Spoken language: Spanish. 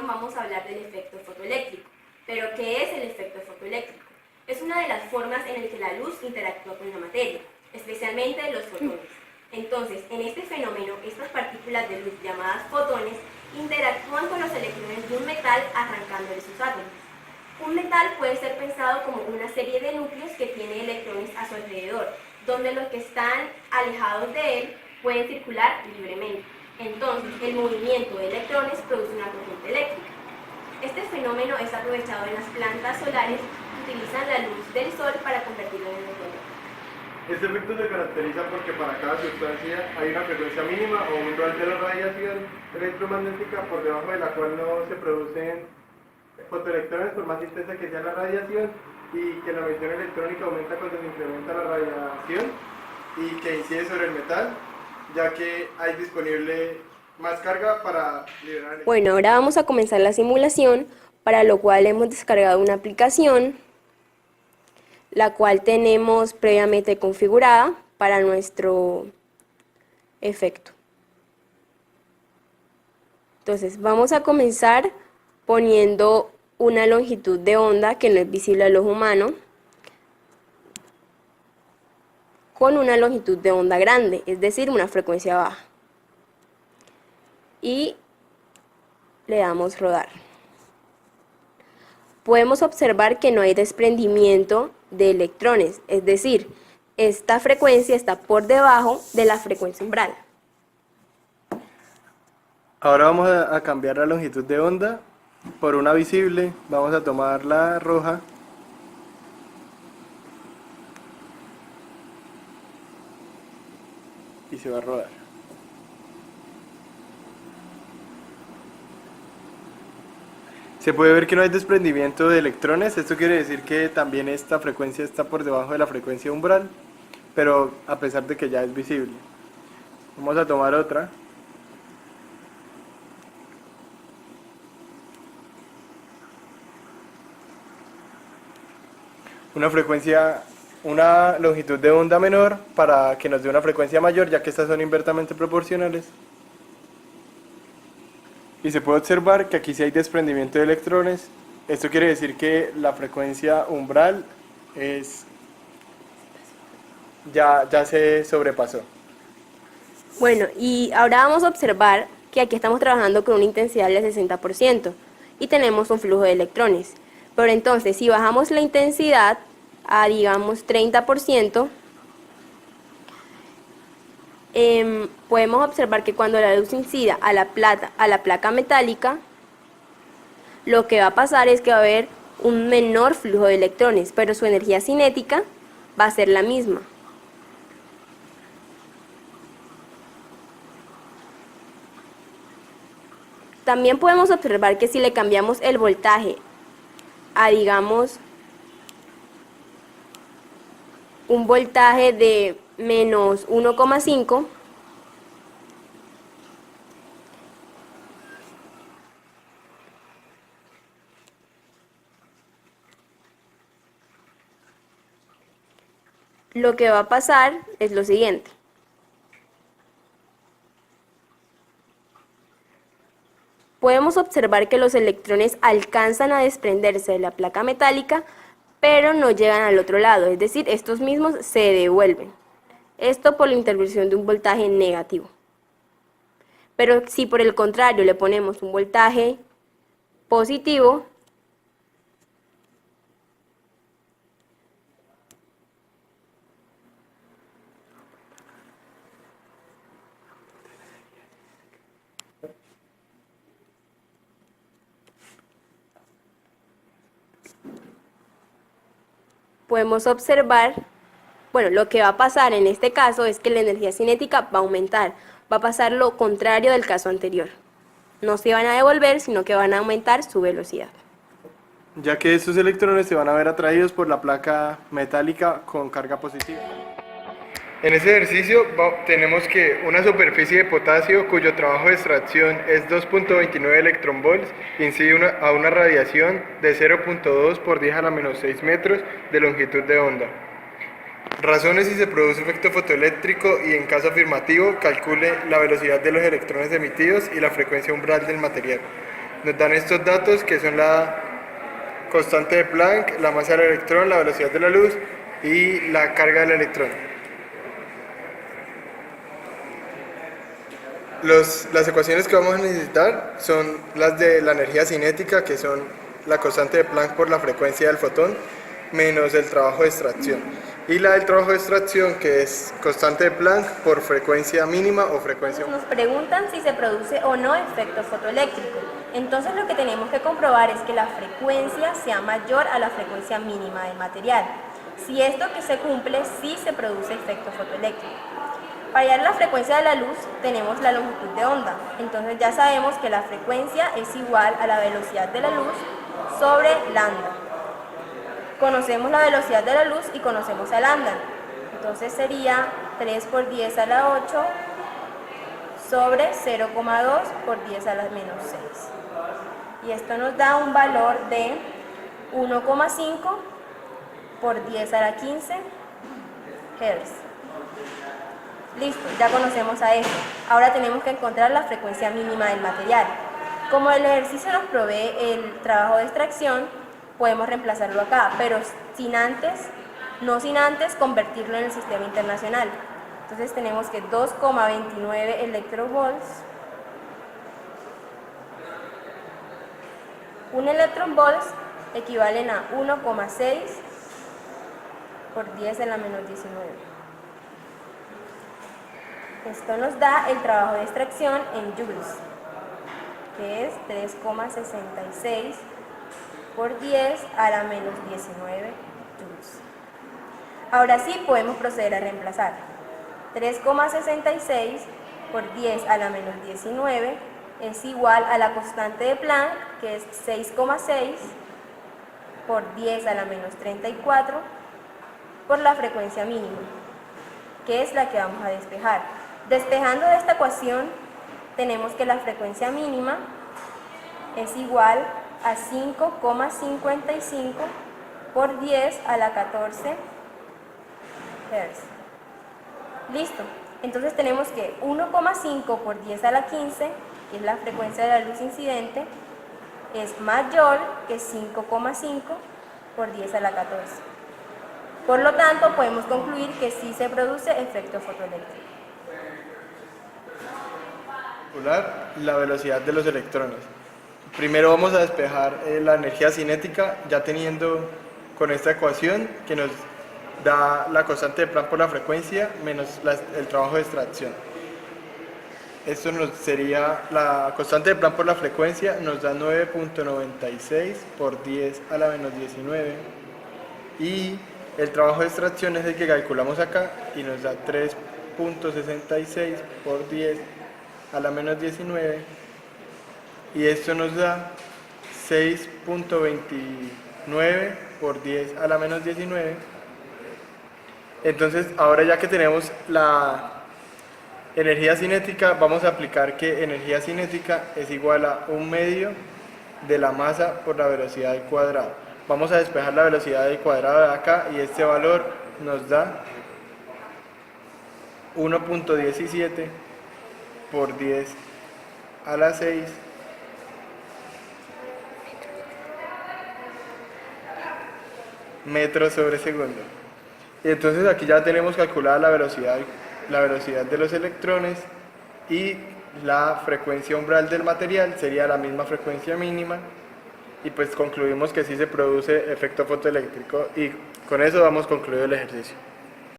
continuación vamos a hablar del efecto fotoeléctrico. ¿Pero qué es el efecto fotoeléctrico? Es una de las formas en las que la luz interactúa con la materia, especialmente los fotones. Entonces, en este fenómeno, estas partículas de luz llamadas fotones interactúan con los electrones de un metal arrancándoles sus átomos. Un metal puede ser pensado como una serie de núcleos que tiene electrones a su alrededor, donde los que están alejados de él pueden circular libremente. Entonces, el movimiento de electrones produce una corriente eléctrica. Este fenómeno es aprovechado en las plantas solares que utilizan la luz del sol para convertirlo en energía. Este efecto se caracteriza porque para cada sustancia hay una frecuencia mínima o umbral de la radiación electromagnética por debajo de la cual no se producen fotoelectrones por más intensa que sea la radiación, y que la emisión electrónica aumenta cuando se incrementa la radiación y que incide sobre el metal, ya que hay disponible más carga para liberar energía. Bueno, ahora vamos a comenzar la simulación, para lo cual hemos descargado una aplicación, la cual tenemos previamente configurada para nuestro efecto. Entonces, vamos a comenzar poniendo una longitud de onda que no es visible al ojo humano, con una longitud de onda grande, es decir, una frecuencia baja. Y le damos rodar. Podemos observar que no hay desprendimiento de electrones, es decir, esta frecuencia está por debajo de la frecuencia umbral. Ahora vamos a cambiar la longitud de onda por una visible. Vamos a tomar la roja y se va a rodar. Se puede ver que no hay desprendimiento de electrones. Esto quiere decir que también esta frecuencia está por debajo de la frecuencia umbral, pero a pesar de que ya es visible. Vamos a tomar otra. Una longitud de onda menor para que nos dé una frecuencia mayor, ya que estas son inversamente proporcionales. Y se puede observar que aquí sí hay desprendimiento de electrones. Esto quiere decir que la frecuencia umbral ya se sobrepasó. Bueno, y ahora vamos a observar que aquí estamos trabajando con una intensidad del 60% y tenemos un flujo de electrones. Pero entonces, si bajamos la intensidad a, digamos, 30%, podemos observar que cuando la luz incida a la placa metálica, lo que va a pasar es que va a haber un menor flujo de electrones, pero su energía cinética va a ser la misma. También podemos observar que si le cambiamos el voltaje a, digamos, un voltaje de menos 1,5, lo que va a pasar es lo siguiente. Podemos observar que los electrones alcanzan a desprenderse de la placa metálica, pero no llegan al otro lado, es decir, estos mismos se devuelven. Esto por la intervención de un voltaje negativo. Pero si por el contrario le ponemos un voltaje positivo, podemos observar, bueno, lo que va a pasar en este caso es que la energía cinética va a aumentar, va a pasar lo contrario del caso anterior. No se van a devolver, sino que van a aumentar su velocidad. Ya que estos electrones se van a ver atraídos por la placa metálica con carga positiva. En este ejercicio tenemos que una superficie de potasio cuyo trabajo de extracción es 2.29 electronvolts incide a una radiación de 0.2 por 10 a la menos 6 metros de longitud de onda. Razones si se produce efecto fotoeléctrico y, en caso afirmativo, calcule la velocidad de los electrones emitidos y la frecuencia umbral del material. Nos dan estos datos que son la constante de Planck, la masa del electrón, la velocidad de la luz y la carga del electrón. Las ecuaciones que vamos a necesitar son las de la energía cinética, que son la constante de Planck por la frecuencia del fotón, menos el trabajo de extracción. Y la del trabajo de extracción, que es constante de Planck por frecuencia mínima o frecuencia... Nos preguntan si se produce o no efecto fotoeléctrico. Entonces lo que tenemos que comprobar es que la frecuencia sea mayor a la frecuencia mínima del material. Si esto que se cumple, sí se produce efecto fotoeléctrico. Para hallar la frecuencia de la luz tenemos la longitud de onda, entonces ya sabemos que la frecuencia es igual a la velocidad de la luz sobre lambda. Conocemos la velocidad de la luz y conocemos a lambda, entonces sería 3 por 10 a la 8 sobre 0,2 por 10 a la menos 6. Y esto nos da un valor de 1,5 por 10 a la 15 Hz. Listo, ya conocemos a eso. Ahora tenemos que encontrar la frecuencia mínima del material. Como el ejercicio nos provee el trabajo de extracción, podemos reemplazarlo acá, pero no sin antes convertirlo en el sistema internacional. Entonces tenemos que 2,29 electronvolts. Un electronvolts equivalen a 1,6 por 10 a la menos 19. Esto nos da el trabajo de extracción en joules, que es 3,66 por 10 a la menos 19 joules. Ahora sí podemos proceder a reemplazar. 3,66 por 10 a la menos 19 es igual a la constante de Planck, que es 6,6 por 10 a la menos 34 por la frecuencia mínima, que es la que vamos a despejar. Despejando de esta ecuación, tenemos que la frecuencia mínima es igual a 5,55 por 10 a la 14 Hz. Listo. Entonces tenemos que 1,5 por 10 a la 15, que es la frecuencia de la luz incidente, es mayor que 5,5 por 10 a la 14. Por lo tanto, podemos concluir que sí se produce efecto fotoeléctrico. La velocidad de los electrones. Primero vamos a despejar la energía cinética, ya teniendo con esta ecuación que nos da la constante de Planck por la frecuencia menos el trabajo de extracción. Esto nos sería la constante de Planck por la frecuencia, nos da 9,96 por 10 a la menos 19, y el trabajo de extracción es el que calculamos acá y nos da 3,66 por 10 a la menos 19, y esto nos da 6,29 por 10 a la menos 19. Entonces ahora, ya que tenemos la energía cinética, vamos a aplicar que energía cinética es igual a 1/2 de la masa por la velocidad al cuadrado. Vamos a despejar la velocidad al cuadrado de acá y este valor nos da 1,17 por 10 a la 6 metros sobre segundo. Y entonces aquí ya tenemos calculada la velocidad de los electrones, y la frecuencia umbral del material sería la misma frecuencia mínima, y pues concluimos que sí se produce efecto fotoeléctrico, y con eso damos concluido el ejercicio.